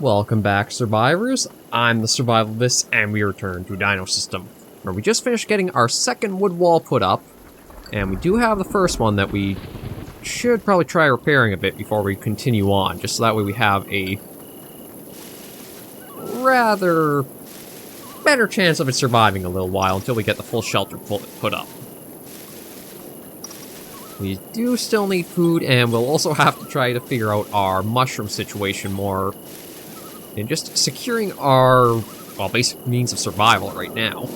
Welcome back, survivors. I'm the SurvivalVis, and we return to Dinosystem, where we just finished getting our second wood wall put up, and we do have the first one that we should probably try repairing a bit before we continue on, just so that way we have a rather better chance of it surviving a little while until we get the full shelter put up. We do still need food, and we'll also have to try to figure out our mushroom situation more, and just securing our, well, basic means of survival right now.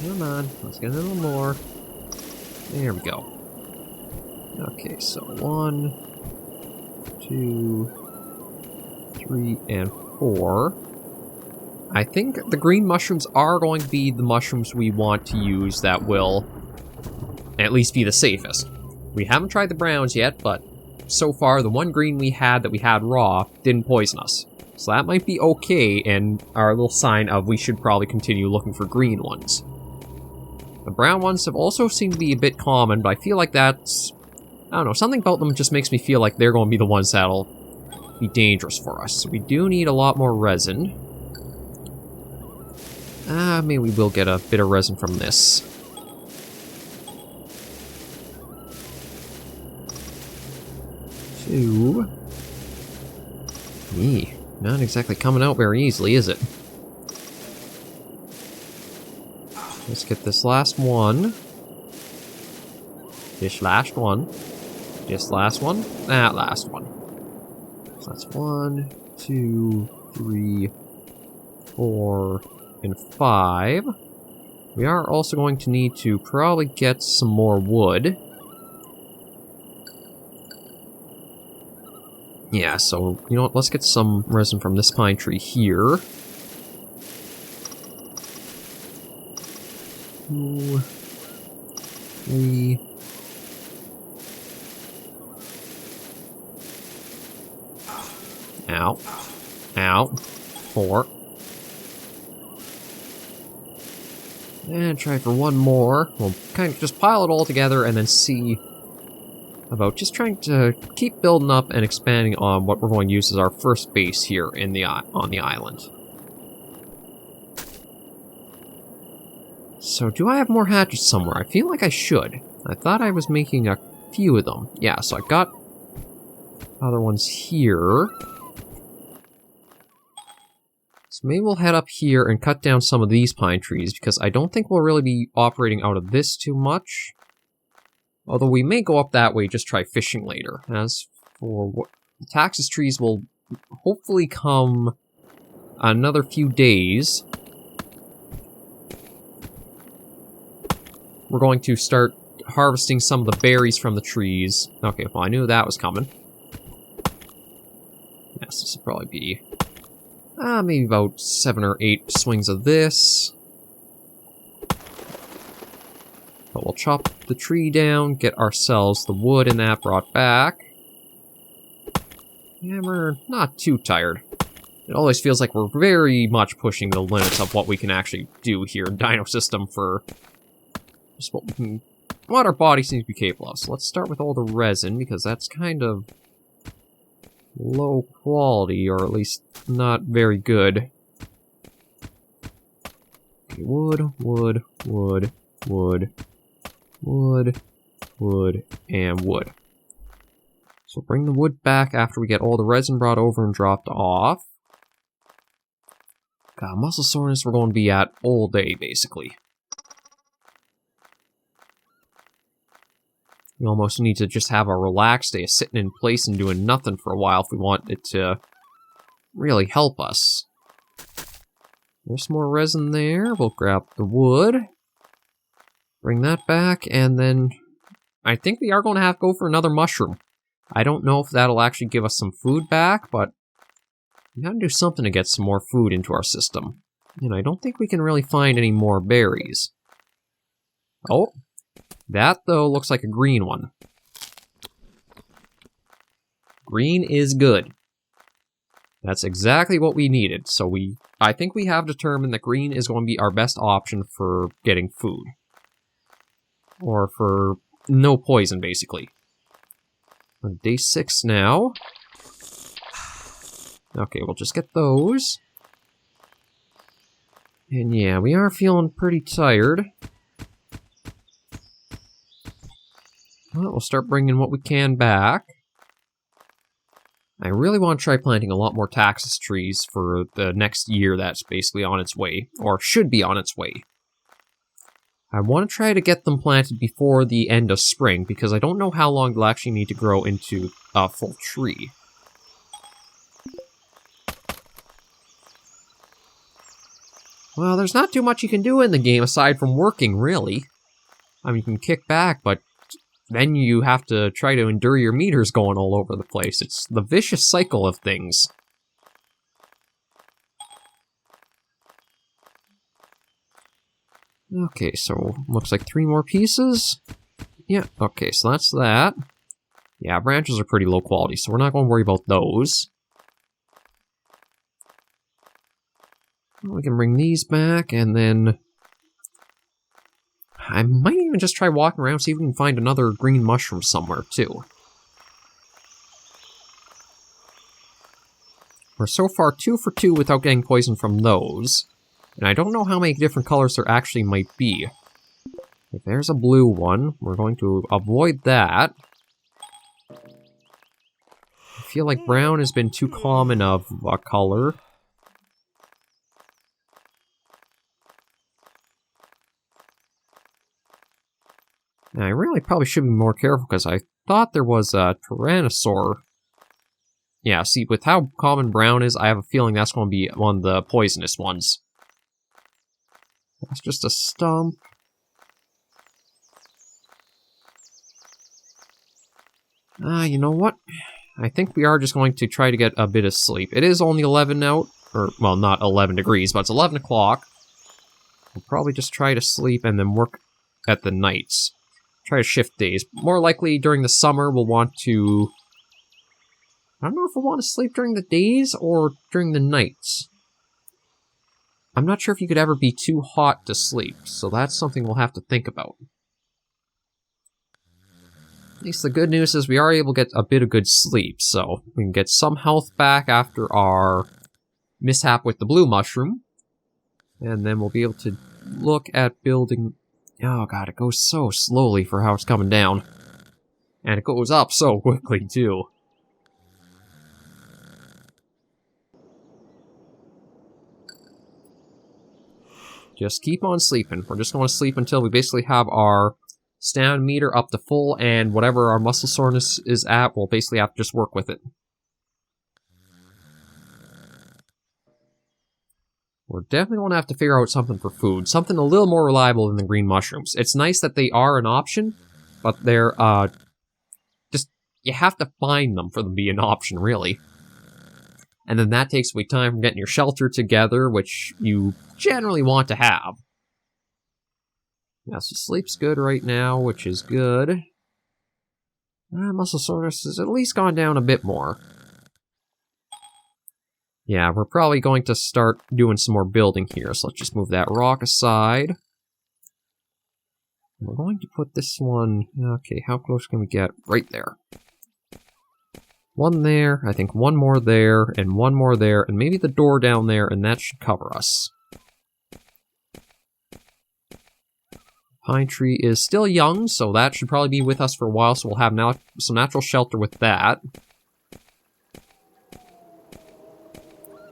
Come on, let's get a little more. There we go. Okay, so 1, 2, 3, and 4. I think the green mushrooms are going to be the mushrooms we want to use that will at least be the safest. We haven't tried the browns yet, but so far the one green we had that we had raw didn't poison us. So that might be okay, and our little sign of we should probably continue looking for green ones. The brown ones have also seemed to be a bit common, but I feel like that's, I don't know, something about them just makes me feel like they're going to be the ones that'll be dangerous for us. So we do need a lot more resin. Maybe we will get a bit of resin from this. Two. Not exactly coming out very easily, is it? Let's get this last one. This last one. This last one. That last one. So that's 1, 2, 3, 4, and 5. We are also going to need to probably get some more wood. Yeah, so, you know what, let's get some resin from this pine tree here. 2, 3. Ow. Ow. 4. And try for one more. We'll kind of just pile it all together and then see about just trying to keep building up and expanding on what we're going to use as our first base here in the on the island. So, do I have more hatchets somewhere? I feel like I should. I thought I was making a few of them. Yeah, so I've got other ones here. So maybe we'll head up here and cut down some of these pine trees, because I don't think we'll really be operating out of this too much. Although we may go up that way, just try fishing later. As for what the taxus trees will hopefully come another few days. We're going to start harvesting some of the berries from the trees. Okay, well, I knew that was coming. Yes, this will probably be maybe about 7 or 8 swings of this. But we'll chop the tree down, get ourselves the wood and that brought back. And we're not too tired. It always feels like we're very much pushing the limits of what we can actually do here in Dinosystem for just what our body seems to be capable of. So let's start with all the resin, because that's kind of low quality, or at least not very good. Okay, wood, wood, wood, wood, wood, wood, and wood. So bring the wood back after we get all the resin brought over and dropped off. God, muscle soreness we're going to be at all day, basically. We almost need to just have a relaxed day of sitting in place and doing nothing for a while if we want it to really help us. There's some more resin there. We'll grab the wood. Bring that back, and then I think we are going to have to go for another mushroom. I don't know if that'll actually give us some food back, but we gotta do something to get some more food into our system. And I don't think we can really find any more berries. Oh. That, though, looks like a green one. Green is good. That's exactly what we needed. So I think we have determined that green is going to be our best option for getting food. Or for no poison, basically. On day 6 now. Okay, we'll just get those. And yeah, we are feeling pretty tired. Well, we'll start bringing what we can back. I really want to try planting a lot more taxus trees for the next year that's basically on its way, or should be on its way. I want to try to get them planted before the end of spring, because I don't know how long they'll actually need to grow into a full tree. Well, there's not too much you can do in the game aside from working, really. I mean, you can kick back, but then you have to try to endure your meters going all over the place. It's the vicious cycle of things. Okay, so looks like 3 more pieces. Yeah, okay, so that's that. Yeah, branches are pretty low quality, so we're not going to worry about those. We can bring these back, and then I might even just try walking around, see if we can find another green mushroom somewhere, too. We're so far 2 for 2 without getting poisoned from those. And I don't know how many different colors there actually might be. If there's a blue one, we're going to avoid that. I feel like brown has been too common of a color. And I really probably should be more careful, because I thought there was a Tyrannosaur. Yeah, see, with how common brown is, I have a feeling that's going to be one of the poisonous ones. That's just a stump. You know what? I think we are just going to try to get a bit of sleep. It is only 11 out, or, well, not 11 degrees, but it's 11 o'clock. We'll probably just try to sleep and then work at the nights. Try to shift days. More likely during the summer we'll want to... I don't know if we'll want to sleep during the days or during the nights. I'm not sure if you could ever be too hot to sleep, so that's something we'll have to think about. At least the good news is we are able to get a bit of good sleep, so we can get some health back after our mishap with the blue mushroom. And then we'll be able to look at building... Oh god, it goes so slowly for how it's coming down. And it goes up so quickly, too. Just keep on sleeping. We're just going to sleep until we basically have our stamina meter up to full, and whatever our muscle soreness is at, we'll basically have to just work with it. We're definitely going to have to figure out something for food. Something a little more reliable than the green mushrooms. It's nice that they are an option, but they're, you have to find them for them to be an option, really. And then that takes away time from getting your shelter together, which you generally want to have. Yeah, so sleep's good right now, which is good. Muscle soreness has at least gone down a bit more. Yeah, we're probably going to start doing some more building here, so let's just move that rock aside. We're going to put this one... Okay, how close can we get? Right there. One there, I think one more there, and one more there, and maybe the door down there, and that should cover us. Pine tree is still young, so that should probably be with us for a while, so we'll have now some natural shelter with that.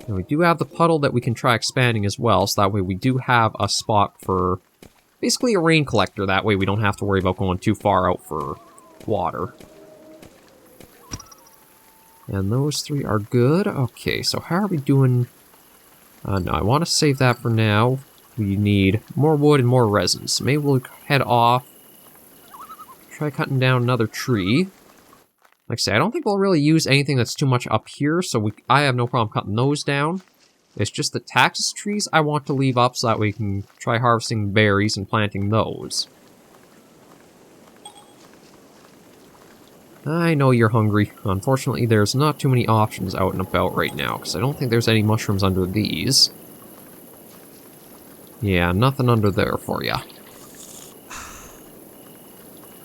And we do have the puddle that we can try expanding as well, so that way we do have a spot for basically a rain collector. That way we don't have to worry about going too far out for water. And those 3 are good. Okay, so how are we doing? No, I want to save that for now. We need more wood and more resin. So maybe we'll head off. Try cutting down another tree. Like I say, I don't think we'll really use anything that's too much up here, so I have no problem cutting those down. It's just the taxus trees I want to leave up so that we can try harvesting berries and planting those. I know you're hungry. Unfortunately, there's not too many options out and about right now, because I don't think there's any mushrooms under these. Yeah, nothing under there for ya.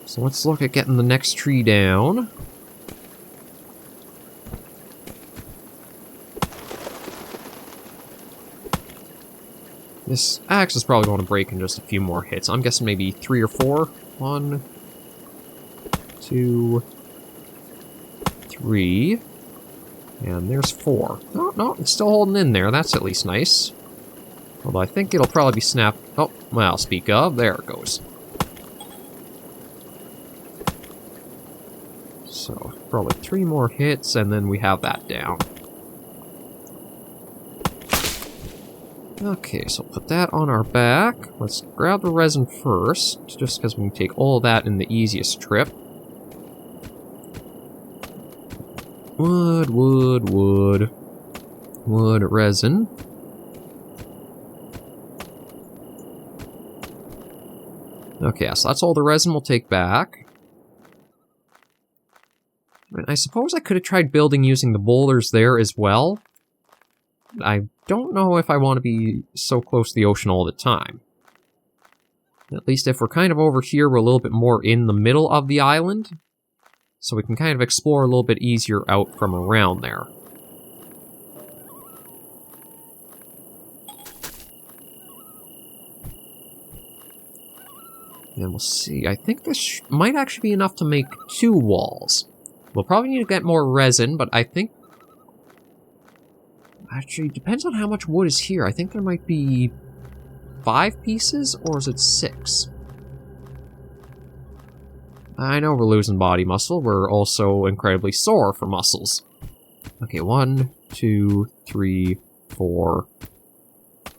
So let's look at getting the next tree down. This axe is probably going to break in just a few more hits. I'm guessing maybe 3 or 4. 1, 2, 3. And there's 4. No, no, it's still holding in there. That's at least nice. Although I think it'll probably be snapped. Oh, well, speak of. There it goes. So, probably 3 more hits, and then we have that down. Okay, so put that on our back. Let's grab the resin first, just because we can take all of that in the easiest trip. Wood, wood, wood. Wood, resin. Okay, so that's all the resin we'll take back. And I suppose I could have tried building using the boulders there as well. I don't know if I want to be so close to the ocean all the time. At least if we're kind of over here, we're a little bit more in the middle of the island. So we can kind of explore a little bit easier out from around there. And we'll see. I think this might actually be enough to make 2 walls. We'll probably need to get more resin, but I think... Actually, depends on how much wood is here. I think there might be 5 pieces, or is it 6? I know we're losing body muscle. We're also incredibly sore for muscles. Okay, 1, 2, 3, 4,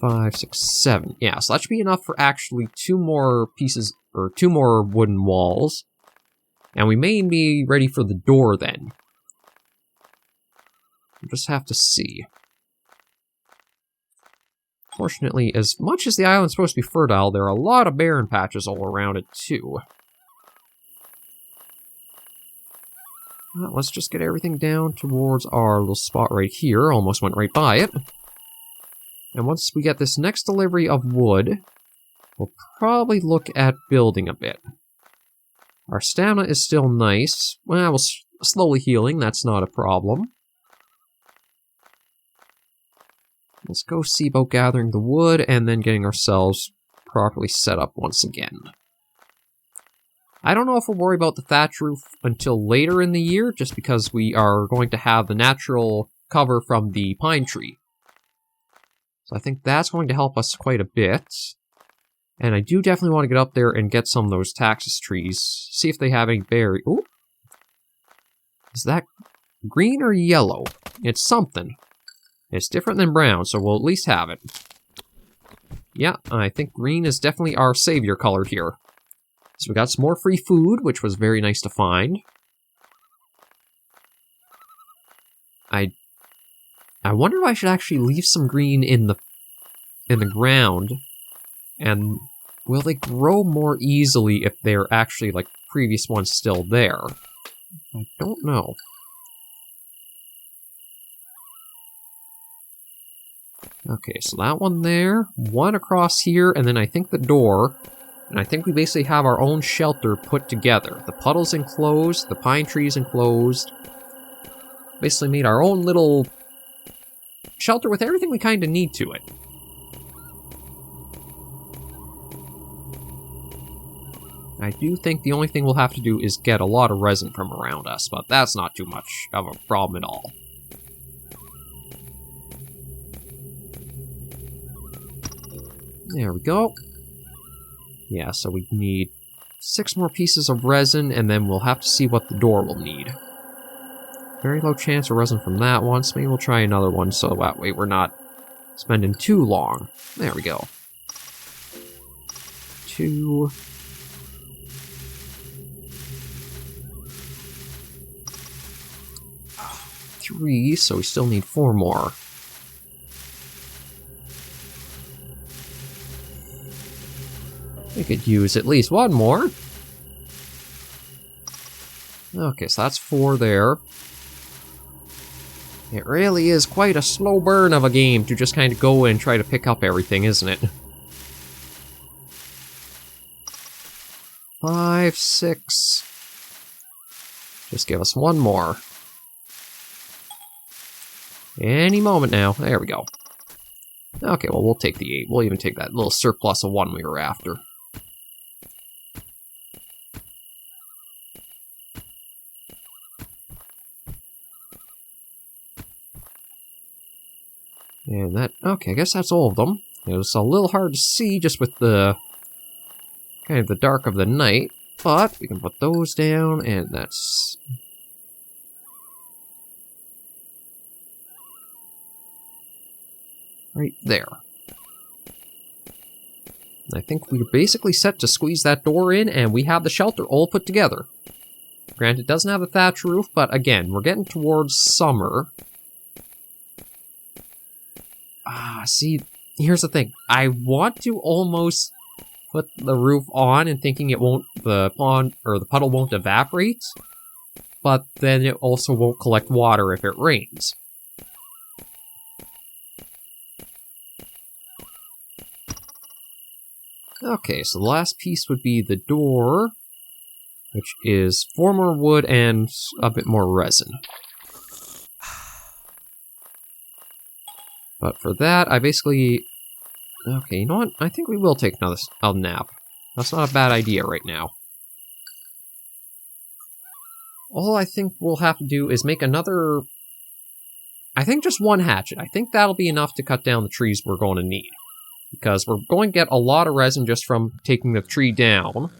5, 6, 7. Yeah, so that should be enough for actually 2 more pieces, or 2 more wooden walls. And we may be ready for the door then. We'll just have to see. Fortunately, as much as the island's supposed to be fertile, there are a lot of barren patches all around it, too. Well, let's just get everything down towards our little spot right here. Almost went right by it. And once we get this next delivery of wood, we'll probably look at building a bit. Our stamina is still nice. Well, we're slowly healing, that's not a problem. Let's go see about gathering the wood and then getting ourselves properly set up once again. I don't know if we'll worry about the thatch roof until later in the year, just because we are going to have the natural cover from the pine tree. So I think that's going to help us quite a bit. And I do definitely want to get up there and get some of those taxus trees. See if they have any berry. Ooh. Is that green or yellow? It's something. It's different than brown, so we'll at least have it. Yeah, I think green is definitely our savior color here. So we got some more free food, which was very nice to find. I wonder if I should actually leave some green in the ground. And will they grow more easily if they're actually, like, previous ones still there? I don't know. Okay, so that one there, one across here, and then I think the door. And I think we basically have our own shelter put together. The puddle's enclosed, the pine tree's enclosed. Basically made our own little shelter with everything we kind of need to it. I do think the only thing we'll have to do is get a lot of resin from around us, but that's not too much of a problem at all. There we go. Yeah, so we need 6 more pieces of resin, and then we'll have to see what the door will need. Very low chance of resin from that one, so maybe we'll try another one, so that way we're not spending too long. There we go. 2... 3, so we still need 4 more. We could use at least 1 more. Okay, so that's 4 there. It really is quite a slow burn of a game to just kind of go and try to pick up everything, isn't it? 5, 6. Just give us 1 more. Any moment now. There we go. Okay, well, we'll take the 8. We'll even take that little surplus of 1 we were after. And that... Okay, I guess that's all of them. It was a little hard to see just with the... kind of the dark of the night. But we can put those down, and that's... right there. I think we're basically set to squeeze that door in, and we have the shelter all put together. Granted, it doesn't have a thatch roof, but again, we're getting towards summer. See, here's the thing. I want to almost put the roof on and thinking it won't, the pond, or the puddle won't evaporate, but then it also won't collect water if it rains. Okay, so the last piece would be the door, which is 4 more wood and a bit more resin. But for that, I basically... Okay, you know what? I think we will take another nap. That's not a bad idea right now. All I think we'll have to do is make another... I think just 1 hatchet. I think that'll be enough to cut down the trees we're going to need. Because we're going to get a lot of resin just from taking the tree down.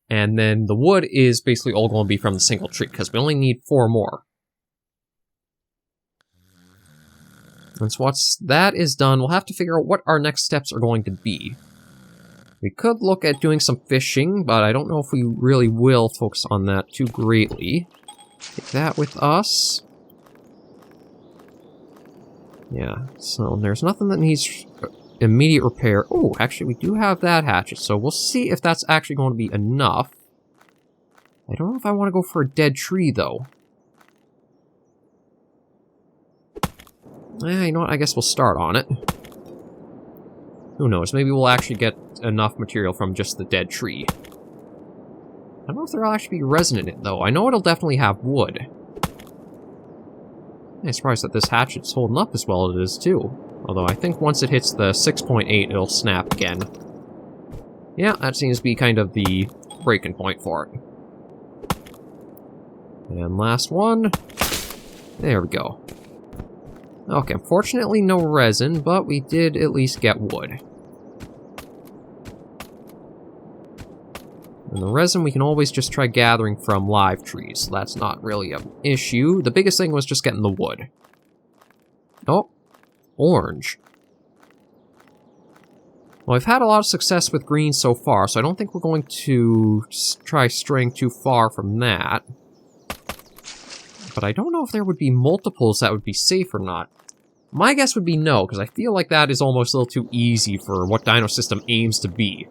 And then the wood is basically all going to be from the single tree, because we only need 4 more. And so once that is done, we'll have to figure out what our next steps are going to be. We could look at doing some fishing, but I don't know if we really will focus on that too greatly. Take that with us. Yeah, so there's nothing that needs immediate repair. Oh, actually, we do have that hatchet, so we'll see if that's actually going to be enough. I don't know if I want to go for a dead tree, though. You know what, I guess we'll start on it. Who knows, maybe we'll actually get enough material from just the dead tree. I don't know if there'll actually be resin in it, though. I know it'll definitely have wood. I'm surprised that this hatchet's holding up as well as it is, too. Although I think once it hits the 6.8, it'll snap again. Yeah, that seems to be kind of the breaking point for it. And last one. There we go. Okay, unfortunately no resin, but we did at least get wood. And the resin we can always just try gathering from live trees, so that's not really an issue. The biggest thing was just getting the wood. Oh, orange. Well, I've had a lot of success with green so far, so I don't think we're going to try straying too far from that. But I don't know if there would be multiples that would be safe or not. My guess would be no, because I feel like that is almost a little too easy for what Dinosystem aims to be.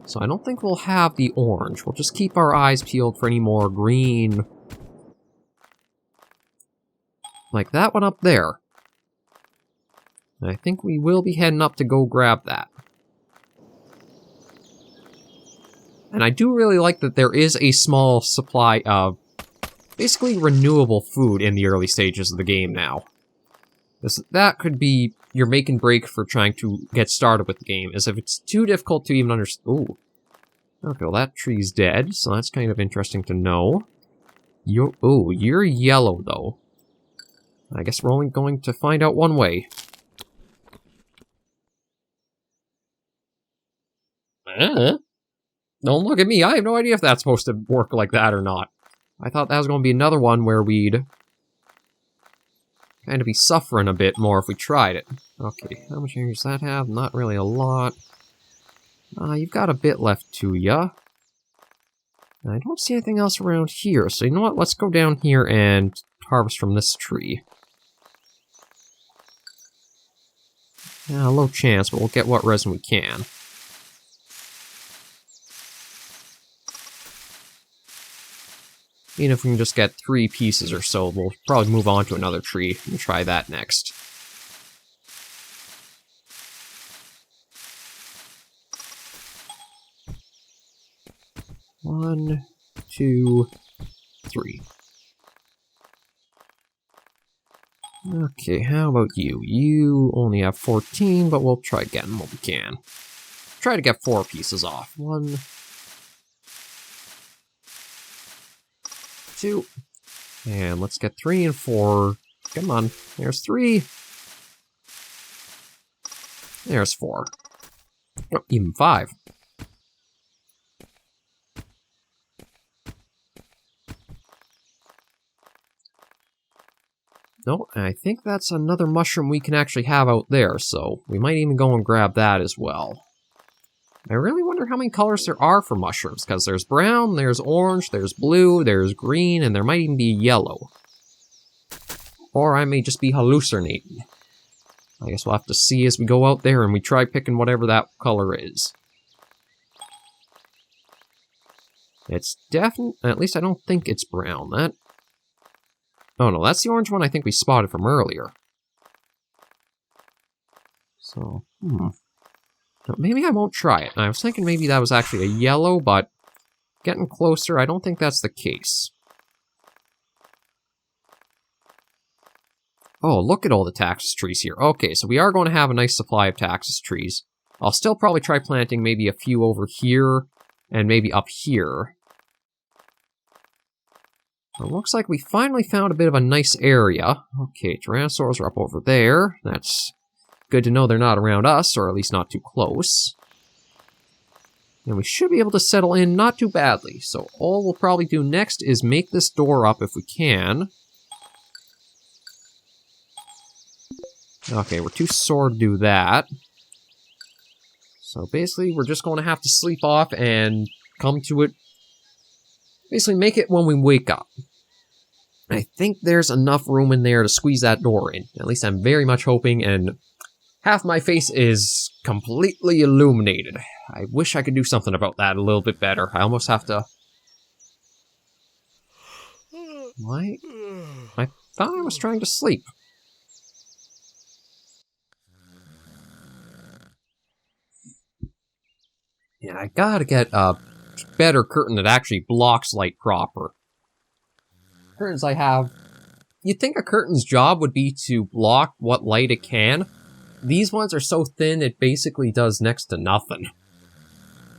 So I don't think we'll have the orange. We'll just keep our eyes peeled for any more green. Like that one up there. And I think we will be heading up to go grab that. And I do really like that there is a small supply of basically renewable food in the early stages of the game now. That could be your make and break for trying to get started with the game, as if it's too difficult to even understand. Ooh. Okay, well that tree's dead, so that's kind of interesting to know. You're yellow, though. I guess we're only going to find out one way. Don't look at me, I have no idea if that's supposed to work like that or not. I thought that was going to be another one where we'd kind of be suffering a bit more if we tried it. Okay, how much energy does that have? Not really a lot. You've got a bit left to ya. I don't see anything else around here, so you know what? Let's go down here and harvest from this tree. Low chance, but we'll get what resin we can. Even if we can just get 3 pieces or so, we'll probably move on to another tree and try that next. One, 2, 3. Okay, how about you? You only have 14, but we'll try getting what we can. Try to get 4 pieces off. 1, 2, and let's get 3 and 4. Come on, there's 3. There's 4. Oh, even 5. No, I think that's another mushroom we can actually have out there, so we might even go and grab that as well. I really wonder how many colors there are for mushrooms, because there's brown, there's orange, there's blue, there's green, and there might even be yellow. Or I may just be hallucinating. I guess we'll have to see as we go out there and we try picking whatever that color is. It's definitely, at least I don't think it's brown. That... Oh no, that's the orange one I think we spotted from earlier. So, no, maybe I won't try it. I was thinking maybe that was actually a yellow, but getting closer, I don't think that's the case. Oh, look at all the taxus trees here. Okay, so we are going to have a nice supply of taxus trees. I'll still probably try planting maybe a few over here, and maybe up here. It looks like we finally found a bit of a nice area. Okay, Tyrannosaurs are up over there. That's good to know they're not around us, or at least not too close. And we should be able to settle in not too badly. So all we'll probably do next is make this door up if we can. Okay, we're too sore to do that. So basically, we're just going to have to sleep off and come to it. Basically, make it when we wake up. I think there's enough room in there to squeeze that door in. At least I'm very much hoping, and half my face is completely illuminated. I wish I could do something about that a little bit better. I almost have to... Why? I thought I was trying to sleep. Yeah, I gotta get a better curtain that actually blocks light proper. Curtains I have... You'd think a curtain's job would be to block what light it can. These ones are so thin, it basically does next to nothing.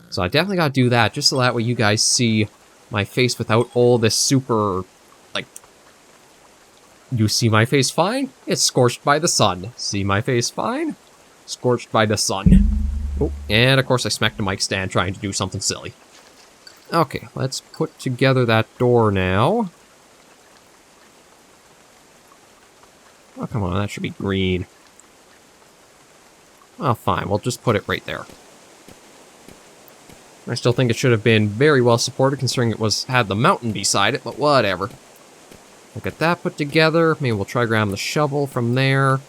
So I definitely gotta do that, just so that way you guys see my face without all this super... like... You see my face fine? It's scorched by the sun. See my face fine? Scorched by the sun. Oh, and of course I smacked the mic stand trying to do something silly. Okay, let's put together that door now. Oh, come on, that should be green. Well, fine, we'll just put it right there. I still think it should have been very well supported considering it had the mountain beside it, but whatever. We'll get that put together. Maybe we'll try grabbing the shovel from there.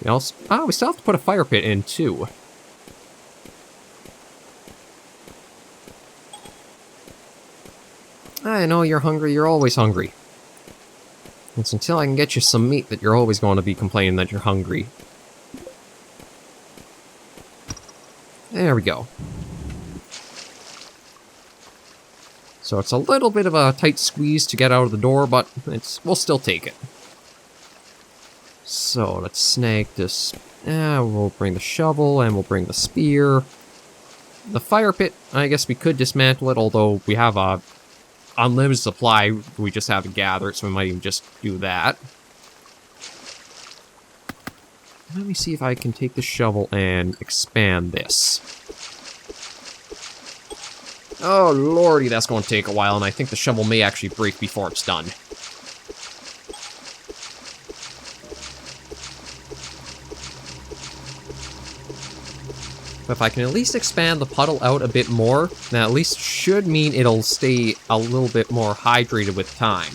We still have to put a fire pit in, too. I know you're hungry, you're always hungry. It's until I can get you some meat that you're always going to be complaining that you're hungry. There we go. So it's a little bit of a tight squeeze to get out of the door, but we'll still take it. So let's snag this. We'll bring the shovel and we'll bring the spear. The fire pit, I guess we could dismantle it, although we have a unlimited supply, we just have to gather it, so we might even just do that. Let me see if I can take the shovel and expand this. Oh lordy, that's going to take a while, and I think the shovel may actually break before it's done. But if I can at least expand the puddle out a bit more, that at least should mean it'll stay a little bit more hydrated with time.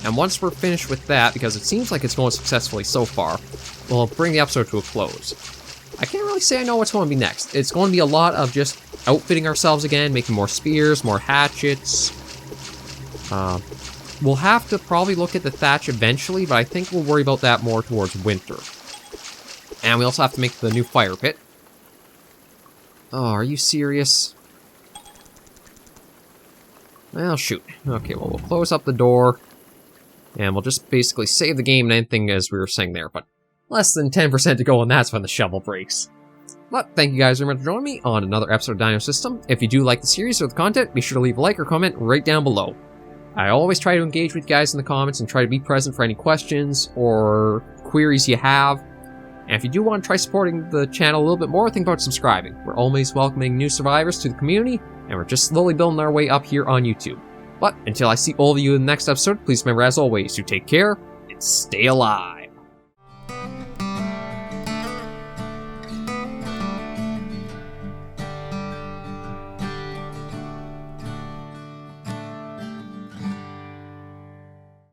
And once we're finished with that, because it seems like it's going successfully so far, we'll bring the episode to a close. I can't really say I know what's going to be next. It's going to be a lot of just outfitting ourselves again, making more spears, more hatchets. We'll have to probably look at the thatch eventually, but I think we'll worry about that more towards winter. And we also have to make the new fire pit. Oh, are you serious? Well, shoot. Okay, well, we'll close up the door. And we'll just basically save the game and anything as we were saying there, but less than 10% to go, and that's when the shovel breaks. But thank you guys very much for joining me on another episode of Dinosystem. If you do like the series or the content, be sure to leave a like or comment right down below. I always try to engage with you guys in the comments and try to be present for any questions or queries you have. And if you do want to try supporting the channel a little bit more, think about subscribing. We're always welcoming new survivors to the community, and we're just slowly building our way up here on YouTube. But until I see all of you in the next episode, please remember as always to take care and stay alive.